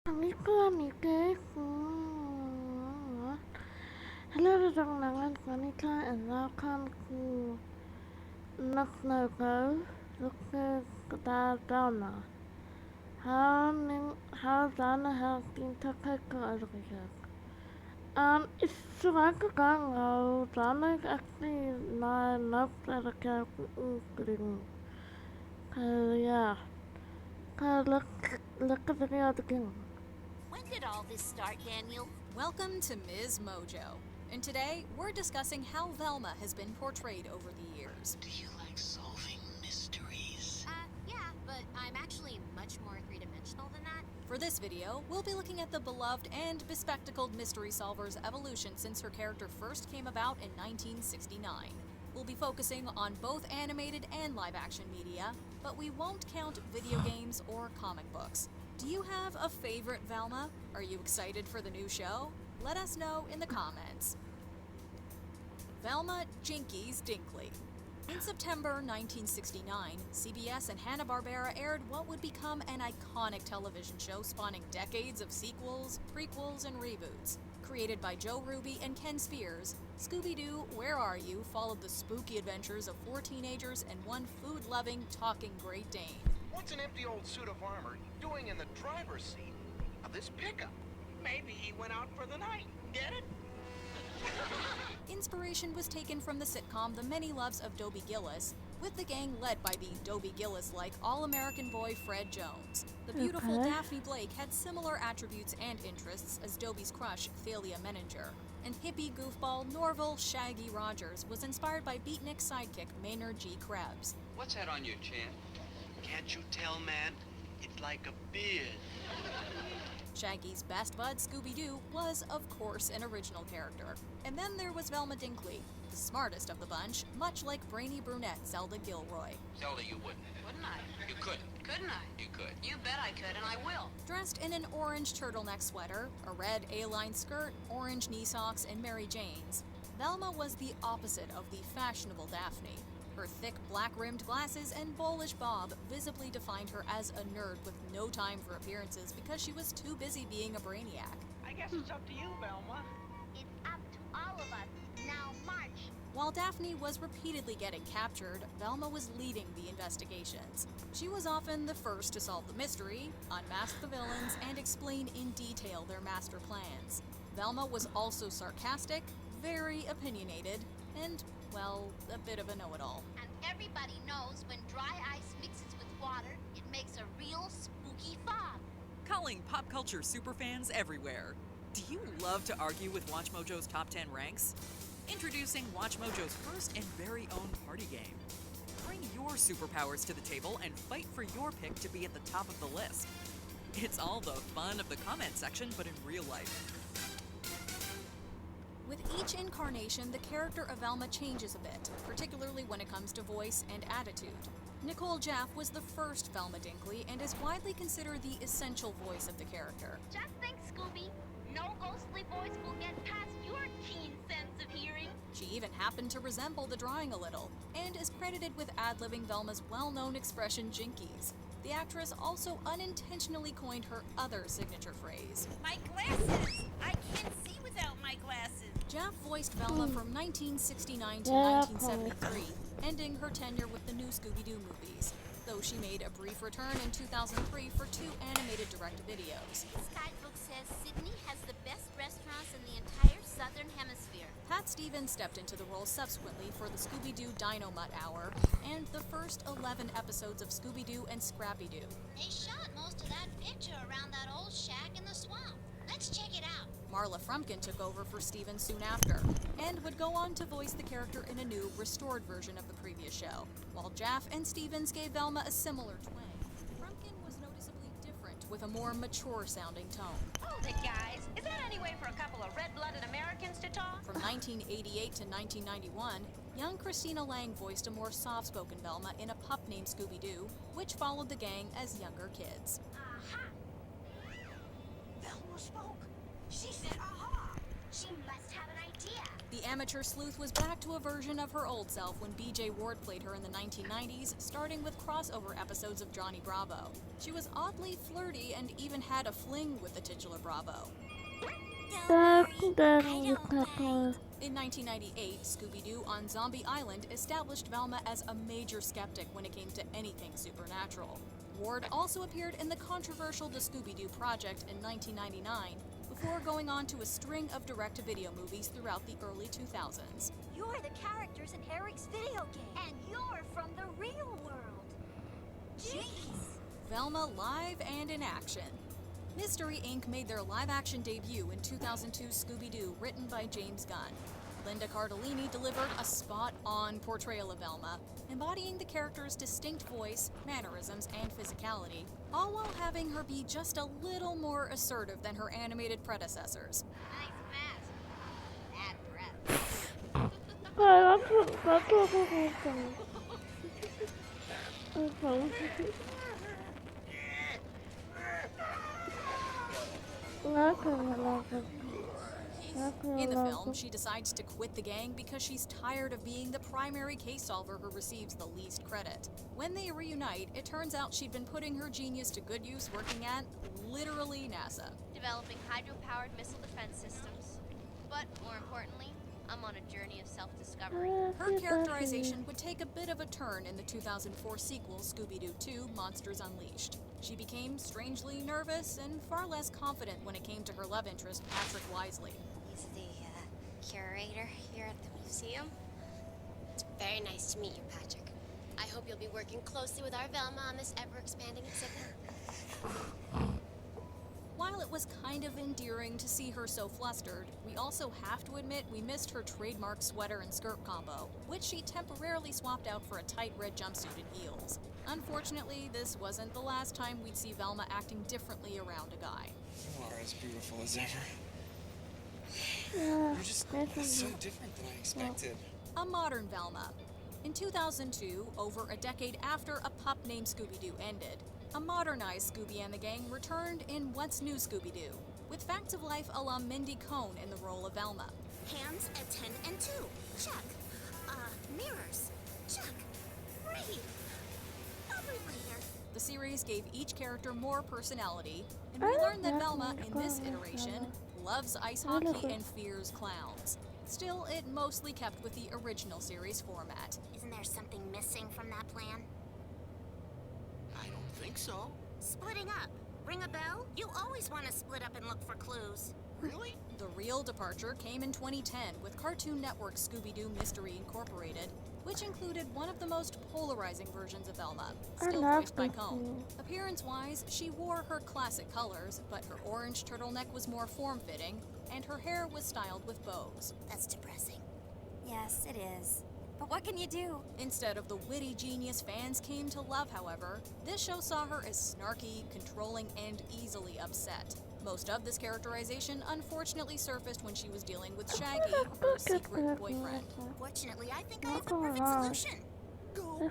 Amigo, amigas, hello everyone, Monica, and welcome to Knock No Go. Look at Donna. How Donna has been to pick over here. It's like a gang. Donna actually not that I can't including. Yeah. Look at the video again. When did all this start, Daniel? Welcome to Ms. Mojo, and today we're discussing how Velma has been portrayed over the years. Do you like solving mysteries? Yeah, but I'm actually much more three-dimensional than that. For this video, we'll be looking at the beloved and bespectacled mystery solver's evolution since her character first came about in 1969. We'll be focusing on both animated and live-action media, but we won't count video games or comic books. Do you have a favorite Velma? Are you excited for the new show? Let us know in the comments. Velma Jinkies Dinkley. In September 1969, CBS and Hanna-Barbera aired what would become an iconic television show spanning decades of sequels, prequels, and reboots. Created by Joe Ruby and Ken Spears, Scooby Doo, Where Are You? Followed the spooky adventures of 4 teenagers and one food-loving, talking Great Dane. What's an empty old suit of armor doing in the driver's seat of this pickup? Maybe he went out for the night. Get it? Inspiration was taken from the sitcom The Many Loves of Dobie Gillis, with the gang led by the Dobie Gillis-like all-American boy Fred Jones. The beautiful Daphne Blake had similar attributes and interests as Dobie's crush Thalia Menninger, and hippie goofball Norval Shaggy Rogers was inspired by beatnik sidekick Maynard G. Krebs. What's that on your chin? Can't you tell, man? It's like a beard. Shaggy's best bud, Scooby Doo, was, of course, an original character. And then there was Velma Dinkley, the smartest of the bunch, much like brainy brunette Zelda Gilroy. Zelda, you wouldn't. Wouldn't I? You couldn't. Couldn't I? You could. You bet I could, and I will. Dressed in an orange turtleneck sweater, a red A-line skirt, orange knee socks, and Mary Janes, Velma was the opposite of the fashionable Daphne. Her thick black-rimmed glasses and bullish bob visibly defined her as a nerd with no time for appearances because she was too busy being a brainiac. I guess it's up to you, Velma. It's up to all of us. Now march. While Daphne was repeatedly getting captured, Velma was leading the investigations. She was often the first to solve the mystery, unmask the villains, and explain in detail their master plans. Velma was also sarcastic, very opinionated, and, well, a bit of a know-it-all. And everybody knows when dry ice mixes with water, it makes a real spooky fog. Calling pop culture superfans everywhere. Do you love to argue with Watch Mojo's top 10 ranks? Introducing Watch Mojo's first and very own party game. Bring your superpowers to the table and fight for your pick to be at the top of the list. It's all the fun of the comment section, but in real life. With each incarnation, the character of Velma changes a bit, particularly when it comes to voice and attitude. Nicole Jaff was the first Velma Dinkley and is widely considered the essential voice of the character. Just think, Scooby. No ghostly voice will get past your keen sense of hearing. She even happened to resemble the drawing a little, and is credited with ad-libbing Velma's well-known expression Jinkies. The actress also unintentionally coined her other signature phrase. My glasses! I can't see without my glasses. Jaff voiced Velma from 1969 to 1973, ending her tenure with the new Scooby Doo movies, though she made a brief return in 2003 for 2 animated direct-to-videos. This guidebook says Sydney has the best restaurants in the entire southern hemisphere. Pat Stevens stepped into the role subsequently for the Scooby-Doo Dino Mutt Hour and the first 11 episodes of Scooby-Doo and Scrappy-Doo. They shot most of that picture around that old shack in the swamp. Let's check it out. Marla Frumpkin took over for Stevens soon after, and would go on to voice the character in a new, restored version of the previous show, while Jaff and Stevens gave Velma a similar twang. Frumpkin was noticeably different, with a more mature-sounding tone. Hold it, guys. Is that any way for a couple of red-blooded Americans to talk? From 1988 to 1991, young Christina Lang voiced a more soft-spoken Velma in a pup named Scooby-Doo, which followed the gang as younger kids. Aha! Velma spoke. She said, aha! She must have an idea. The amateur sleuth was back to a version of her old self when B.J. Ward played her in the 1990s, starting with crossover episodes of Johnny Bravo. She was oddly flirty and even had a fling with the titular Bravo. In 1998, Scooby Doo on Zombie Island established Velma as a major skeptic when it came to anything supernatural. Ward also appeared in the controversial The Scooby Doo Project in 1999, before going on to a string of direct-to-video movies throughout the early 2000s. You're the characters in Eric's video game. And you're from the real world. Jeez. Velma live and in action. Mystery Inc. made their live-action debut in 2002's Scooby Doo, written by James Gunn. Linda Cardellini delivered a spot-on portrayal of Velma, embodying the character's distinct voice, mannerisms, and physicality, all while having her be just a little more assertive than her animated predecessors. Nice mask. Bad breath. that's what In the film, she decides to quit the gang because she's tired of being the primary case solver who receives the least credit. When they reunite, it turns out she'd been putting her genius to good use working at, literally, NASA. Developing hydro-powered missile defense systems. But more importantly, I'm on a journey of self-discovery. Her characterization would take a bit of a turn in the 2004 sequel, Scooby Doo 2: Monsters Unleashed. She became strangely nervous and far less confident when it came to her love interest, Patrick Wisely. He's the curator here at the museum. It's very nice to meet you, Patrick. I hope you'll be working closely with our Velma on this ever-expanding exhibit. While it was kind of endearing to see her so flustered, we also have to admit we missed her trademark sweater and skirt combo, which she temporarily swapped out for a tight red jumpsuit and heels. Unfortunately, this wasn't the last time we'd see Velma acting differently around a guy. You are as beautiful as ever. Yeah, You're just so different than I expected. A modern Velma. In 2002, over a decade after A Pup Named Scooby-Doo ended, a modernized Scooby and the Gang returned in What's New Scooby-Doo, with Facts of Life alum Mindy Cohn in the role of Velma. Hands at 10 and 2. Check. Mirrors. Check. Breathe. Defibrillator. The series gave each character more personality, and we learned that Velma, in this iteration, loves ice hockey and fears clowns. Still, it mostly kept with the original series format. Isn't there something missing from that plan? I don't think so. Splitting up. Ring a bell? You always want to split up and look for clues. Really? The real departure came in 2010 with Cartoon Network's Scooby-Doo Mystery Incorporated, which included one of the most polarizing versions of Velma, still voiced by Cohn. Appearance-wise, she wore her classic colors, but her orange turtleneck was more form-fitting, and her hair was styled with bows. That's depressing. Yes, it is. But what can you do? Instead of the witty genius fans came to love, however, this show saw her as snarky, controlling, and easily upset. Most of this characterization unfortunately surfaced when she was dealing with Shaggy, her secret boyfriend. Fortunately, I think I have the perfect solution. Am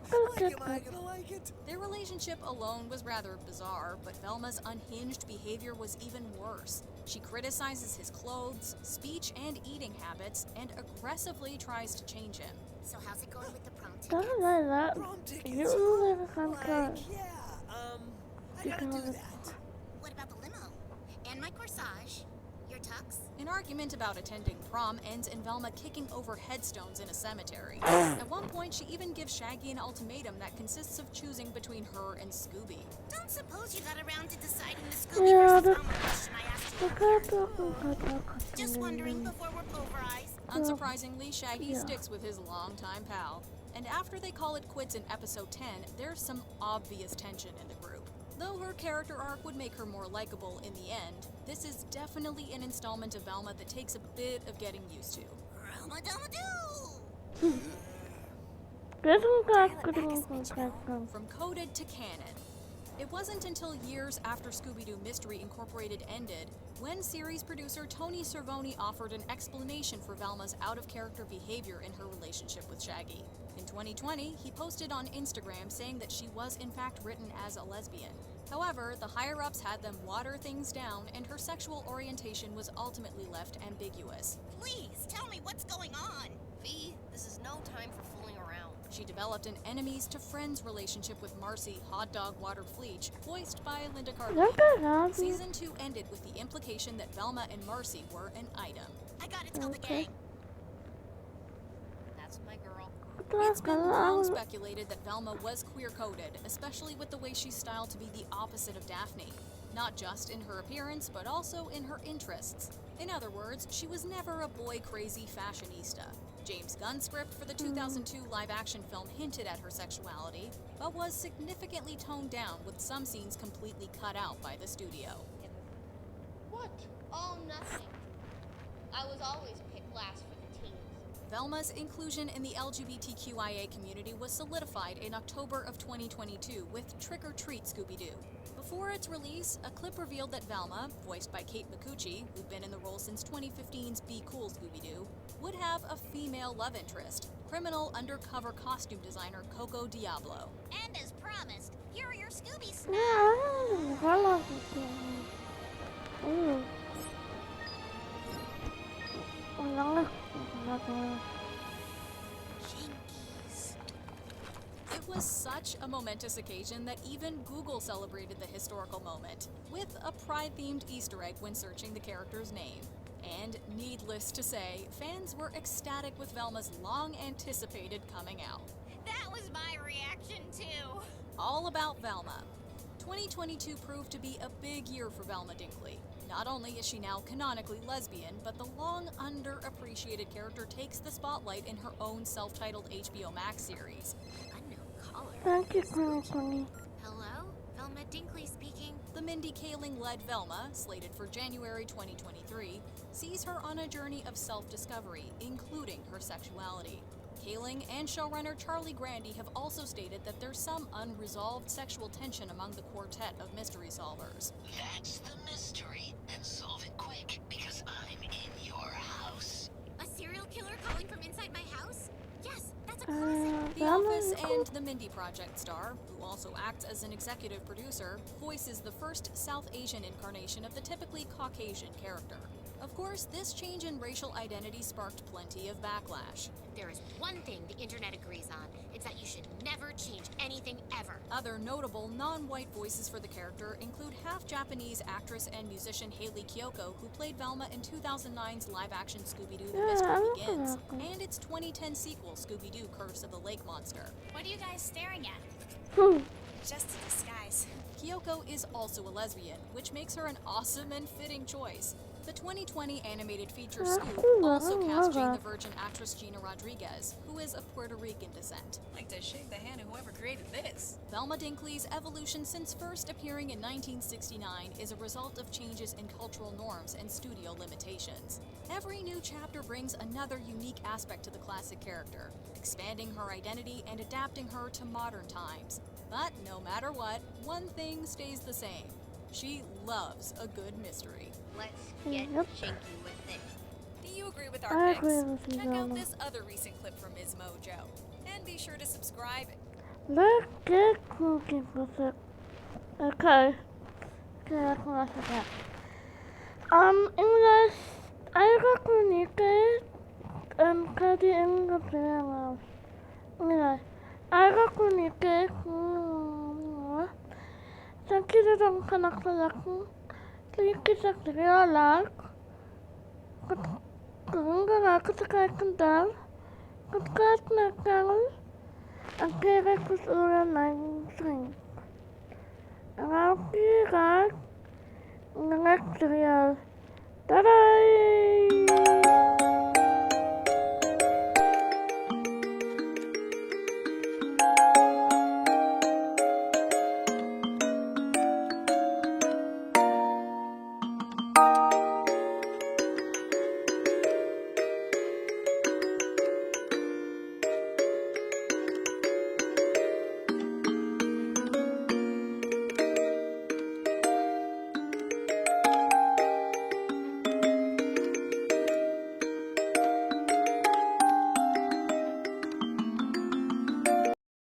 I gonna like it? Their relationship alone was rather bizarre, but Velma's unhinged behavior was even worse. She criticizes his clothes, speech, and eating habits, and aggressively tries to change him. So how's it going with the prom tickets? Prom tickets? I gotta do that. What about the limo? And my corsage? Your tux? An argument about attending prom ends in Velma kicking over headstones in a cemetery. At one point, she even gives Shaggy an ultimatum that consists of choosing between her and Scooby. Don't suppose you got around to deciding the Scooby versus Velma question I asked you. Just wondering before we're pulverized. Unsurprisingly, Shaggy sticks with his longtime pal. And after they call it quits in episode 10, there's some obvious tension in the group. Though her character arc would make her more likable in the end, this is definitely an installment of Velma that takes a bit of getting used to. This one got good. From coded to canon. It wasn't until years after Scooby Doo Mystery Incorporated ended when series producer Tony Cervoni offered an explanation for Velma's out-of-character behavior in her relationship with Shaggy. In 2020, he posted on Instagram saying that she was in fact written as a lesbian. However, the higher-ups had them water things down, and her sexual orientation was ultimately left ambiguous. Please, tell me what's going on! V, this is no time for fooling around. She developed an enemies-to-friends relationship with Marcy Hot Dog Water Fleech, voiced by Linda Cardellini. Season 2 ended with the implication that Velma and Marcy were an item. I gotta tell the gang. That's my girl. It's been long speculated that Velma was queer-coded, especially with the way she's styled to be the opposite of Daphne. Not just in her appearance, but also in her interests. In other words, she was never a boy-crazy fashionista. James Gunn's script for the 2002 live-action film hinted at her sexuality, but was significantly toned down, with some scenes completely cut out by the studio. What? Oh, nothing. I was always picked last for the teens. Velma's inclusion in the LGBTQIA community was solidified in October of 2022 with Trick or Treat Scooby Doo. Before its release, a clip revealed that Velma, voiced by Kate Micucci, who'd been in the role since 2015's Be Cool Scooby Doo, would have a female love interest, criminal undercover costume designer Coco Diablo. And as promised, here are your Scooby snacks. It was such a momentous occasion that even Google celebrated the historical moment, with a Pride-themed Easter egg when searching the character's name. And needless to say, fans were ecstatic with Velma's long-anticipated coming out. That was my reaction too. All about Velma. 2022 proved to be a big year for Velma Dinkley. Not only is she now canonically lesbian, but the long underappreciated character takes the spotlight in her own self-titled HBO Max series. Unknown caller. Thank you, Connie. Hello? Velma Dinkley speaking. The Mindy Kaling-led Velma, slated for January 2023, sees her on a journey of self-discovery, including her sexuality. Kaling and showrunner Charlie Grandy have also stated that there's some unresolved sexual tension among the quartet of mystery solvers. That's the mystery, and solve it quick, because I'm in your house. A serial killer calling from inside my house? Yes, that's a classic. The Office and The Mindy Project star, who also acts as an executive producer, voices the first South Asian incarnation of the typically Caucasian character. Of course, this change in racial identity sparked plenty of backlash. There is one thing the internet agrees on. It's that you should never change anything ever. Other notable non-white voices for the character include half-Japanese actress and musician Hayley Kiyoko, who played Velma in 2009's live-action Scooby Doo The Mystery Begins, and its 2010 sequel, Scooby Doo Curse of the Lake Monster. What are you guys staring at? Just a disguise. Kiyoko is also a lesbian, which makes her an awesome and fitting choice. The 2020 animated feature Scoop also cast Jane the Virgin actress Gina Rodriguez, who is of Puerto Rican descent. I'd like to shake the hand of whoever created this. Velma Dinkley's evolution since first appearing in 1969 is a result of changes in cultural norms and studio limitations. Every new chapter brings another unique aspect to the classic character, expanding her identity and adapting her to modern times. But no matter what, one thing stays the same. She loves a good mystery. Let's get shanky with it. Do you agree with I our agree picks? with you, Check out Velma. this other recent clip from Ms. Mojo. And be sure to subscribe. Let's get cooking with it. Okay. Okay, I forgot. English, I communicate kadi English lang. English, I communicate. Sakit ang kanak-kanak. Sakit lalak. Kung kasakay kandal. Katkat nakal. Ang kaya kusuran ng sing. Ang akirat. Ang aktrial. Taday!